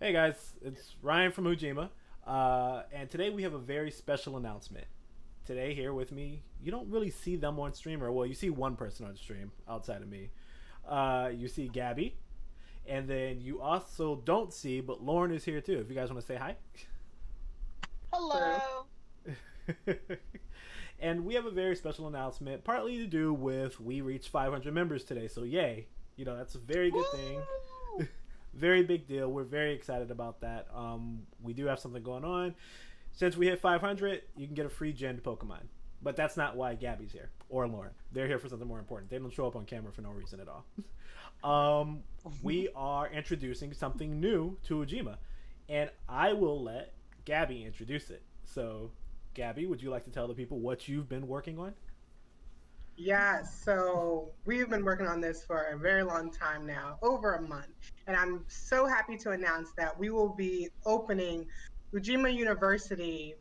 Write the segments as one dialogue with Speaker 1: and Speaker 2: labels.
Speaker 1: Hey guys, it's Ryan from Ujima, and today we have a very special announcement. Today, here with me, you don't really see them on stream, or well, you see one person on stream outside of me. You see Gabbie, and then you also don't see, but Lorin is here too. If you guys want to say hi.
Speaker 2: Hello.
Speaker 3: Hello.
Speaker 1: And we have a very special announcement, partly to do with we reached 500 members today, so yay! That's a very good thing.
Speaker 3: Woo!
Speaker 1: Very big deal. We're very excited about that. We do have something going on. Since we hit 500, you can get a free gen Pokemon. But that's not why Gabbie's here or Lauren. They're here for something more important. They don't show up on camera for no reason at all. We are introducing something new to Ujima, and I will let Gabbie introduce it. So, Gabbie, would you like to tell the people what you've been working on?
Speaker 2: Yeah, so we've been working on this for a very long time now, over a month. And I'm so happy to announce that we will be opening Ujima University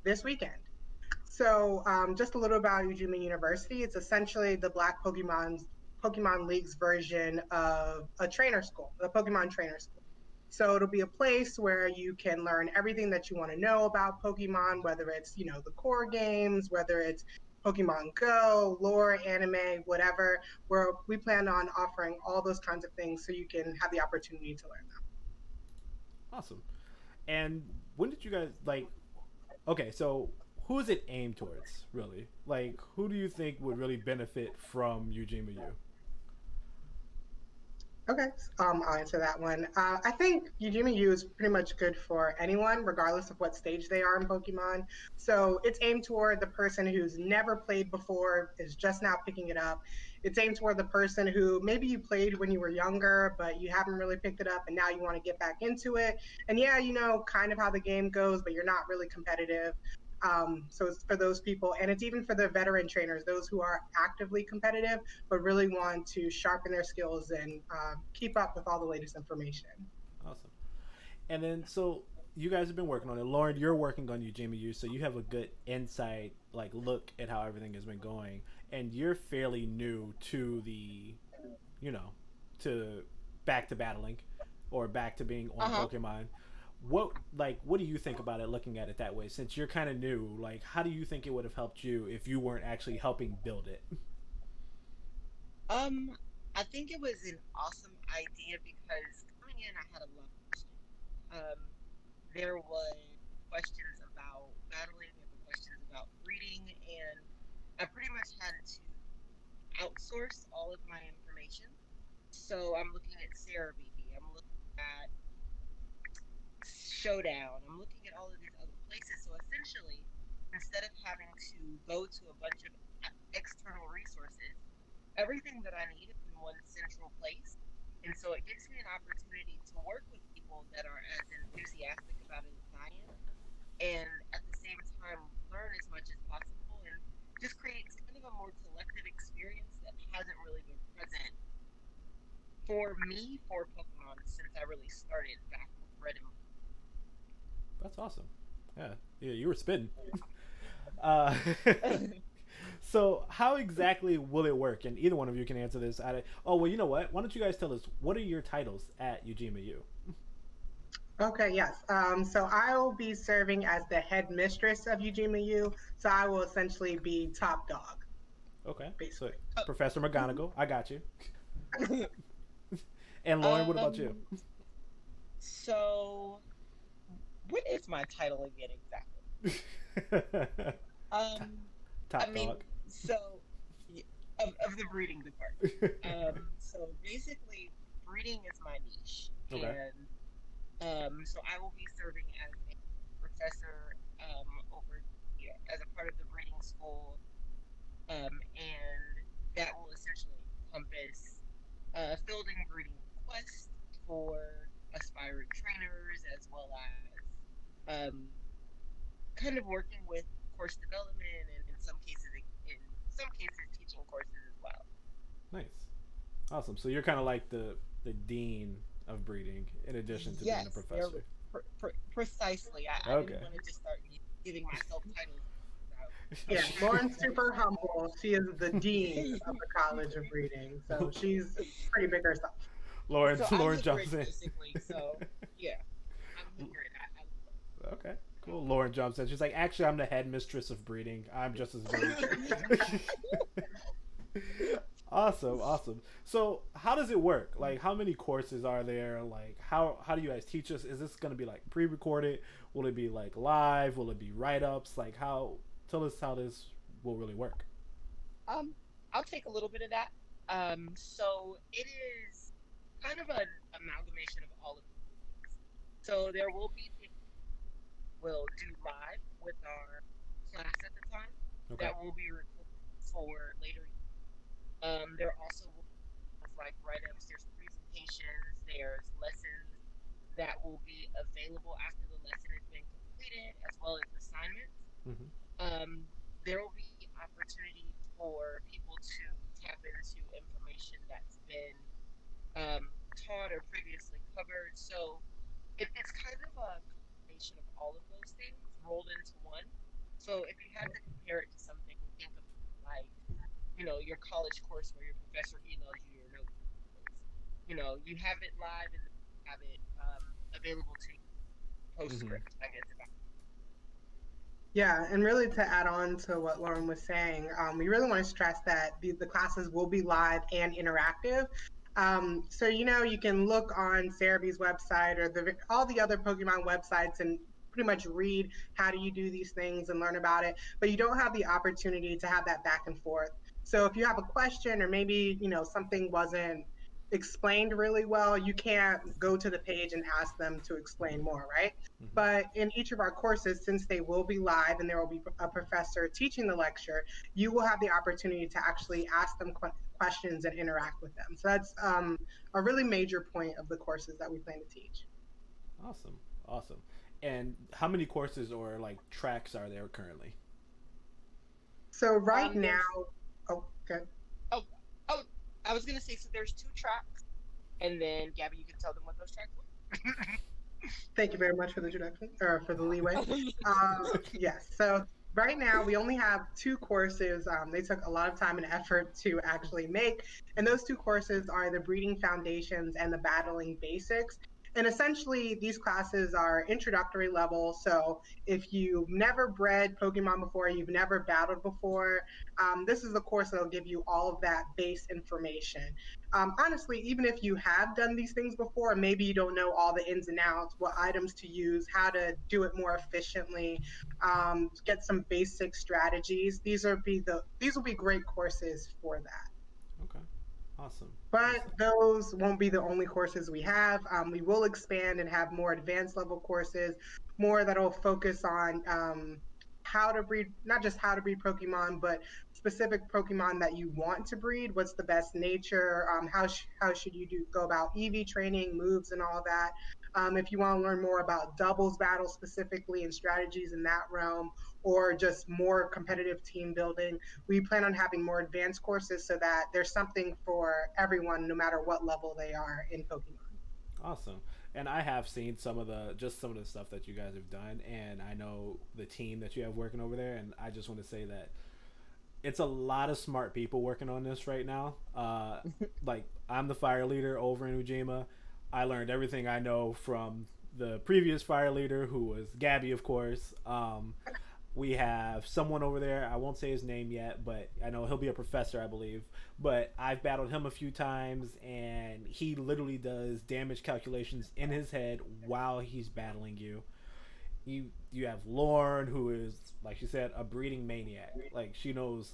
Speaker 2: this weekend. So, just a little about Ujima University. It's essentially the Black Pokemon League's version of a trainer school, a Pokemon trainer school. So it'll be a place where you can learn everything that you want to know about Pokemon, whether it's, the core games, whether it's Pokemon Go, lore, anime, whatever, where we plan on offering all those kinds of things so you can have the opportunity to learn them.
Speaker 1: Awesome. And when did you guys like? Okay, so who is it aimed towards, really? Like, who do you think would really benefit from Ujima U?
Speaker 2: Okay, I'll answer that one. I think Ujima U is pretty much good for anyone, regardless of what stage they are in Pokemon. So it's aimed toward the person who's never played before, is just now picking it up. It's aimed toward the person who maybe you played when you were younger, but you haven't really picked it up and now you want to get back into it. And yeah, you know kind of how the game goes, but you're not really competitive. So it's for those people, and it's even for the veteran trainers, those who are actively competitive but really want to sharpen their skills and keep up with all the latest information.
Speaker 1: Awesome. And then, so you guys have been working on it. Lauren, you're working on Ujima U, so you have a good insight, like look at how everything has been going. And you're fairly new to you know, to back to battling, or back to being on
Speaker 3: Uh-huh.
Speaker 1: Pokemon. What do you think about it looking at it that way? Since you're kind of new, like how do you think it would have helped you if you weren't actually helping build it?
Speaker 3: Um, I think it was an awesome idea because coming in, I had a lot of questions. Um, there was questions about battling, there were questions about breeding, and I pretty much had to outsource all of my information. So I'm looking at Sarah BB, I'm looking at Showdown. I'm looking at all of these other places. So essentially, instead of having to go to a bunch of external resources, everything that I need is in one central place. And so it gives me an opportunity to work with people that are as enthusiastic about it as I am, and at the same time learn as much as possible and just creates kind of a more collective experience that hasn't really been present for me for Pokemon since I really started back with Red and
Speaker 1: That's awesome. Yeah, yeah, you were spitting. Uh,
Speaker 3: Blue.
Speaker 1: so how exactly will it work? And either one of you can answer this. Oh well, you know what? Why don't you guys tell us what are your titles at Ujima U?
Speaker 2: Okay, yes. So I will be serving as the headmistress of Ujima U. So I will essentially be top dog,
Speaker 1: Okay, so
Speaker 2: basically.
Speaker 1: Professor
Speaker 3: Mhm.
Speaker 1: McGonagall, I got you. And Lauren, what about you?
Speaker 3: um, so what is my title again exactly?
Speaker 1: T-
Speaker 3: Um, I
Speaker 1: Top
Speaker 3: mean,
Speaker 1: dog.
Speaker 3: so y- of the breeding department. So basically, breeding is my niche,
Speaker 1: Okay,
Speaker 3: and so I will be serving as a professor over as a part of the breeding school, and that will essentially encompass fielding breeding requests for aspiring trainers, as well as kind of working with course development, and in some cases teaching courses as well.
Speaker 1: nice, awesome. So you're kind of like the dean of breeding, in addition to being a
Speaker 3: Yes, they're
Speaker 1: professor.
Speaker 3: precisely. I didn't
Speaker 1: Okay.
Speaker 3: want to just start giving myself titles out.
Speaker 2: Yeah, Lauren's super humble. She is the dean of the College of Breeding. So she's pretty big herself.
Speaker 1: Lauren
Speaker 3: So I'm
Speaker 1: Lauren
Speaker 3: the
Speaker 1: jumps
Speaker 3: bridge
Speaker 1: in.
Speaker 3: basically. So yeah. hear that.
Speaker 1: Okay, cool. Lorin jumps in. She's like, actually, I'm the headmistress of breeding. I'm just as good. Awesome, awesome. So, how does it work? Like, how many courses are there? Like, how do you guys teach us? Is this going to be like pre-recorded? Will it be like live? Will it be write-ups? Like, how? Tell us how this will really work.
Speaker 3: Um, I'll take a little bit of that. So it is kind of an amalgamation of all of these. So there will be things we'll do live with our class at the time
Speaker 1: Okay.
Speaker 3: that will be recorded for later. There also will be like write-ups, there's presentations, there's lessons that will be available after the lesson has been completed, as well as assignments.
Speaker 1: Mm-hmm.
Speaker 3: There will be opportunities for people to tap into information that's been taught or previously covered. So it's kind of a combination of all of those things rolled into one. So if you had to compare it to something, think of like, your college course where your professor emails you your notes. You have it live and have it available to you
Speaker 1: Mm-hmm.
Speaker 3: postscript, I guess.
Speaker 2: Yeah, and really to add on to what Lauren was saying, we really want to stress that the classes will be live and interactive. So, you can look on Cerebee's website or all the other Pokemon websites and pretty much read how do you do these things and learn about it, but you don't have the opportunity to have that back and forth. So if you have a question or maybe, something wasn't explained really well, you can't go to the page and ask them to explain more, right?
Speaker 1: Mm-hmm.
Speaker 2: But in each of our courses, since they will be live and there will be a professor teaching the lecture, you will have the opportunity to actually ask them questions and interact with them. So that's a really major point of the courses that we plan to teach.
Speaker 1: Awesome, awesome. And how many courses or like tracks are there currently?
Speaker 2: So right now,
Speaker 3: There's
Speaker 2: oh, okay.
Speaker 3: oh oh I was gonna say, so there's two tracks, and then Gabby, you can tell them what those tracks
Speaker 2: Thank you very much for the introduction or for the leeway.
Speaker 3: are.
Speaker 2: Yes. So right now we only have two courses. They took a lot of time and effort to actually make, and those two courses are the Breeding Foundations and the Battling Basics. And essentially, these classes are introductory level. So if you've never bred Pokemon before, you've never battled before, this is the course that'll give you all of that base information. Honestly, even if you have done these things before, maybe you don't know all the ins and outs, what items to use, how to do it more efficiently, get some basic strategies. These will be great courses for that.
Speaker 1: Okay, awesome,
Speaker 2: But
Speaker 1: awesome.
Speaker 2: those won't be the only courses we have. We will expand and have more advanced level courses, more that'll focus on how to breed, not just how to breed Pokemon, but specific Pokemon that you want to breed. What's the best nature? How should you go about EV training, moves, and all that? If you want to learn more about doubles battles specifically and strategies in that realm, or just more competitive team building, we plan on having more advanced courses so that there's something for everyone, no matter what level they are in Pokemon.
Speaker 1: Awesome. And I have seen some of the stuff that you guys have done, and I know the team that you have working over there, and I just want to say that it's a lot of smart people working on this right now. Like I'm the fire leader over in Ujima. I learned everything I know from the previous fire leader, who was Gabbie, of course. We have someone over there. I won't say his name yet, but I know he'll be a professor, I believe. But I've battled him a few times, and he literally does damage calculations in his head while he's battling you. You have Lorin, who is, like she said, a breeding maniac. Like she knows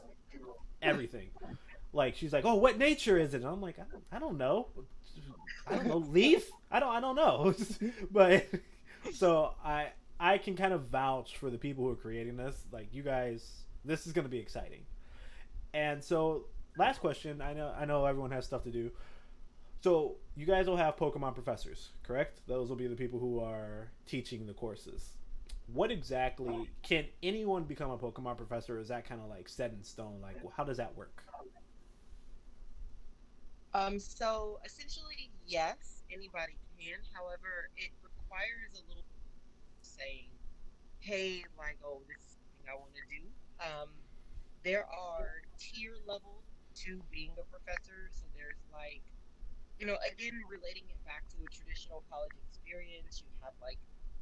Speaker 1: everything. Like she's like, "Oh, what nature is it?" And I'm like, I don't know. I don't know. Leaf? I don't know." But so I can kind of vouch for the people who are creating this. Like you guys, this is going to be exciting. And so, last question. I know everyone has stuff to do. So you guys will have Pokemon professors, correct? Those will be the people who are teaching the courses. What exactly can anyone become a Pokemon professor? Or is that kind of like set in stone? Like, how does that work?
Speaker 3: So essentially, yes, anybody can. However, it requires a little saying, hey, like, oh, this is something I want to do. Um, there are tier levels to being a professor. So there's again, relating it back to a traditional college experience, you have like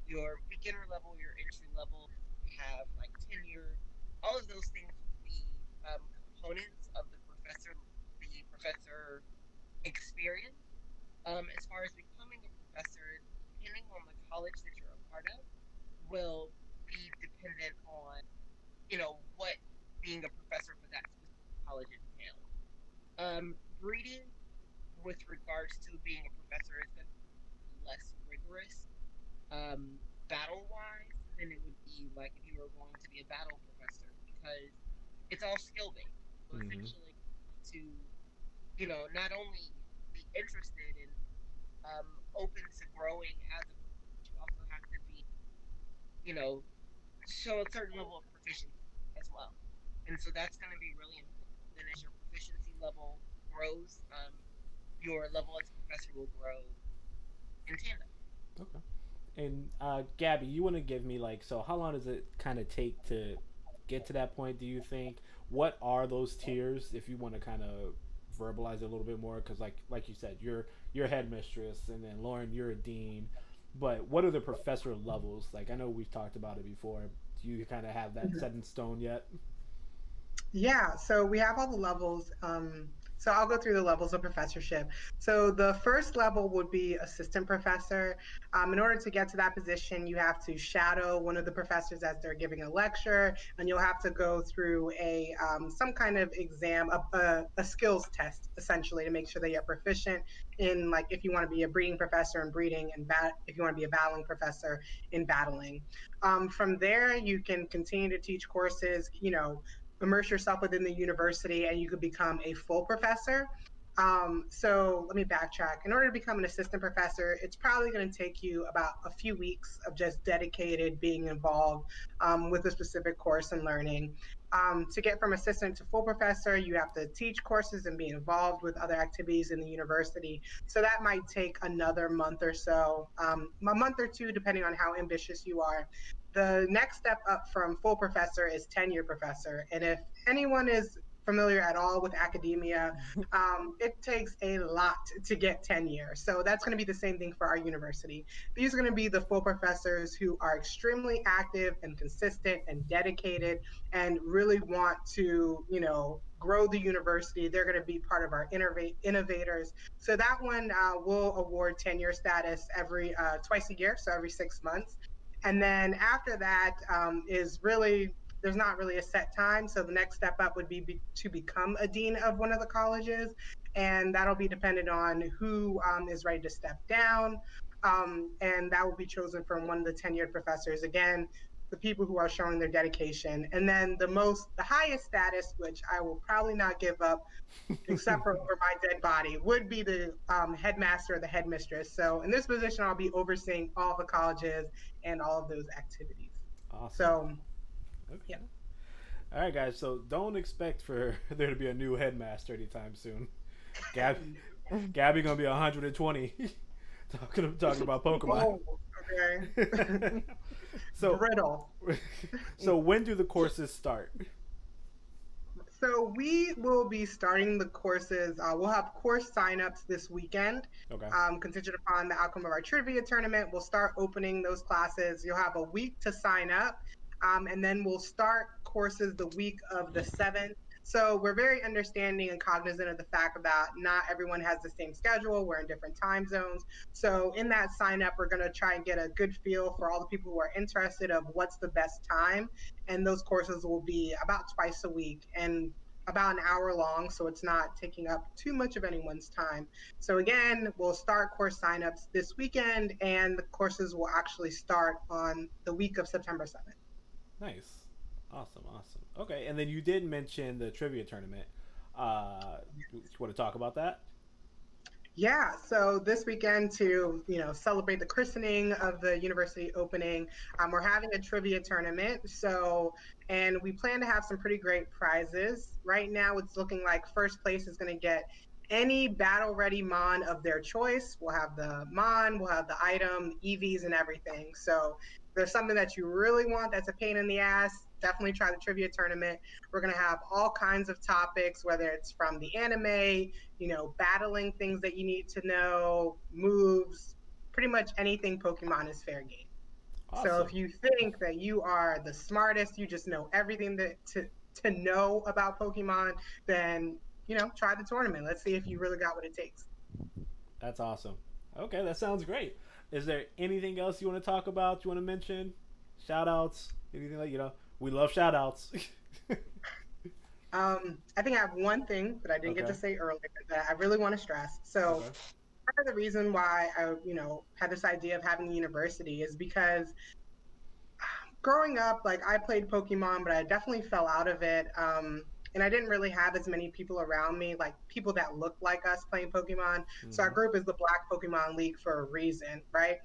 Speaker 3: your beginner level, your entry level, you have like tenure. All of those things will be components of the professor experience. As far as becoming a professor, depending on the college that you're a part of, will be dependent on what being a professor for that specific college entails. Breeding with regards to being a professor is going to be less rigorous battle wise than it would be like if you were going to be a battle professor because it's all skill based. So
Speaker 1: Mm-hmm.
Speaker 3: essentially, to not only be interested and open to growing as a professor, you also have to be you know show a certain level of proficiency as well. And so that's going to be really important. Then as your proficiency level grows, your level as a professor will grow in tandem.
Speaker 1: Okay. And Gabbie, you want to give me like, so how long does it kind of take to get to that point? Do you think? What are those tiers? If you want to kind of verbalize it a little bit more, because like you said, you're headmistress, and then Lorin, you're a dean. But what are the professor levels? Like I know we've talked about it before. Do you kind of have that set in stone yet?
Speaker 2: Yeah, so we have all the levels. So I'll go through the levels of professorship. So the first level would be assistant professor. In order to get to that position, you have to shadow one of the professors as they're giving a lecture, and you'll have to go through a some kind of exam, a skills test, essentially, to make sure that you're proficient in, like, if you want to be a breeding professor in breeding, and if you want to be a battling professor in battling. From there, you can continue to teach courses, immerse yourself within the university, and you could become a full professor. So let me backtrack. In order to become an assistant professor, it's probably going to take you about a few weeks of just dedicated being involved with a specific course and learning. To get from assistant to full professor, you have to teach courses and be involved with other activities in the university. So that might take another month or so, a month or two, depending on how ambitious you are. The next step up from full professor is tenure professor. And if anyone is familiar at all with academia, it takes a lot to get tenure. So that's going to be the same thing for our university. These are going to be the full professors who are extremely active and consistent and dedicated and really want to, grow the university. They're going to be part of our innovators. So that one will award tenure status every twice a year, so every 6 months. And then after that is really, there's not really a set time. So the next step up would be to become a dean of one of the colleges. And that'll be dependent on who is ready to step down. And that will be chosen from one of the tenured professors. Again, the people who are showing their dedication. And then the highest status, which I will probably not give up except for over my dead body, would be the headmaster or the headmistress. So in this position, I'll be overseeing all the colleges and all of those activities.
Speaker 1: Awesome.
Speaker 2: So, yeah.
Speaker 1: Okay. All right, guys. So don't expect for there to be a new headmaster anytime soon. Gab, Gabbie gonna be 120, talking about Pokemon.
Speaker 2: Oh, okay.
Speaker 1: so,
Speaker 2: Brittle.
Speaker 1: so when do the courses start?
Speaker 2: So we will be starting the courses. We'll have course signups this weekend,
Speaker 1: Okay.
Speaker 2: contingent upon the outcome of our trivia tournament. We'll start opening those classes. You'll have a week to sign up, and then we'll start courses the week of the 7th. So we're very understanding and cognizant of the fact that not everyone has the same schedule. We're in different time zones. So in that sign up, we're going to try and get a good feel for all the people who are interested of what's the best time. And those courses will be about twice a week and about an hour long, so it's not taking up too much of anyone's time. So again, we'll start course signups this weekend, and the courses will actually start on the week of September 7th.
Speaker 1: Nice. Awesome. Awesome. Okay. And then you did mention the trivia tournament. You want to talk about that?
Speaker 2: Yeah, so this weekend to celebrate the christening of the university opening, we're having a trivia tournament. So, and we plan to have some pretty great prizes. Right now, it's looking like first place is going to get any battle ready mon of their choice. We'll have the mon, we'll have the item, EVs, and everything. So, if there's something that you really want that's a pain in the ass, definitely try the trivia tournament. We're going to have all kinds of topics, whether it's from the anime, battling things that you need to know, moves, pretty much anything Pokemon is fair game. So
Speaker 1: Awesome.
Speaker 2: if you think that you are the smartest, you just know everything that to know about Pokemon, then try the tournament. Let's see if you really got what it takes.
Speaker 1: That's awesome. Okay, that sounds great. Is there anything else you want to talk about? You want to mention? Shout outs? Anything like, we love shout outs.
Speaker 2: I think I have one thing that I didn't get
Speaker 1: Okay.
Speaker 2: to say earlier that I really want to stress. So
Speaker 1: Okay.
Speaker 2: part of the reason why I, had this idea of having a university is because growing up, like I played Pokemon, but I definitely fell out of it. And I didn't really have as many people around me, like people that looked like us playing Pokemon. So our
Speaker 1: Mm-hmm.
Speaker 2: group is the Black Pokemon League for a reason, right?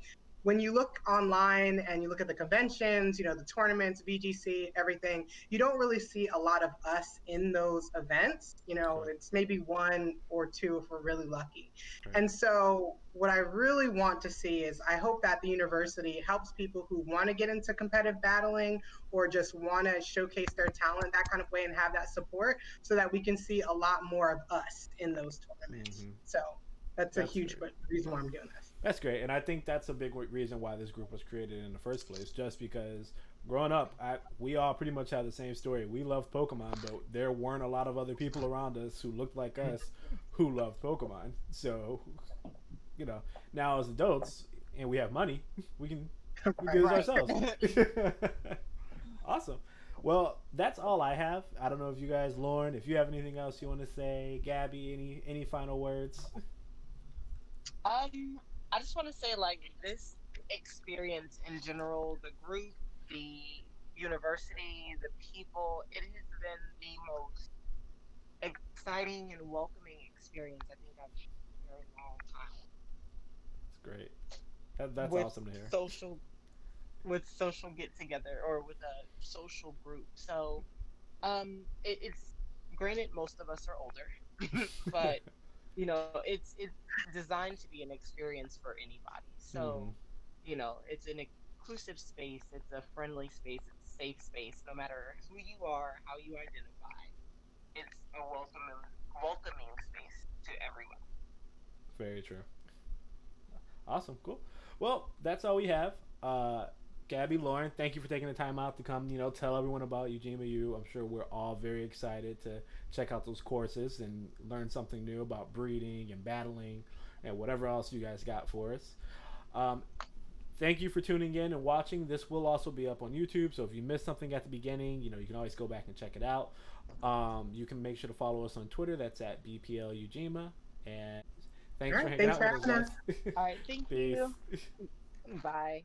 Speaker 2: When you look online and you look at the conventions, the tournaments, VGC, everything, you don't really see a lot of us in those events.
Speaker 1: Correct.
Speaker 2: It's maybe one or two if we're really lucky.
Speaker 1: Right.
Speaker 2: And so, what I really want to see is I hope that the university helps people who want to get into competitive battling or just want to showcase their talent that kind of way and have that support so that we can see a lot more of us in those tournaments.
Speaker 1: Mm-hmm.
Speaker 2: So, that's a
Speaker 1: That's
Speaker 2: huge
Speaker 1: great.
Speaker 2: reason why I'm doing this.
Speaker 1: That's great, and I think that's a big reason why this group was created in the first place. Just because growing up, we all pretty much had the same story. We loved Pokemon, but there weren't a lot of other people around us who looked like us who loved Pokemon. So, you know, now as adults and we have money, we can do this
Speaker 2: Right.
Speaker 1: ourselves. Awesome. Well, that's all I have. I don't know if you guys, Lauren, if you have anything else you want to say, Gabbie, any final words?
Speaker 3: I just want to say, like, this experience in general, the group, the university, the people, it has been the most exciting and welcoming experience I think I've had in a very long time.
Speaker 1: It's great. That's
Speaker 3: With
Speaker 1: awesome to hear.
Speaker 3: social, with social get together or with a social group. So, it's granted most of us are older, but it's designed to be an experience for anybody.
Speaker 1: Hmm.
Speaker 3: So, it's an inclusive space, it's a friendly space, it's a safe space, no matter who you are, how you identify. It's a welcoming space to everyone.
Speaker 1: Very true. Awesome. Cool. Well, that's all we have. Gabbie, Lauren, thank you for taking the time out to come, tell everyone about Ujima U. I'm sure we're all very excited to check out those courses and learn something new about breeding and battling and whatever else you guys got for us. Um, Thank you for tuning in and watching. This will also be up on YouTube, so if you missed something at the beginning, you can always go back and check it out. You can make sure to follow us on Twitter. That's at BPL Ujima. And
Speaker 2: All
Speaker 1: thanks for
Speaker 2: right.
Speaker 1: hanging
Speaker 2: Thanks
Speaker 1: out
Speaker 2: for
Speaker 1: with
Speaker 2: having
Speaker 1: us,
Speaker 2: us.
Speaker 1: guys.
Speaker 3: All right, thank
Speaker 1: Peace.
Speaker 3: you. Bye.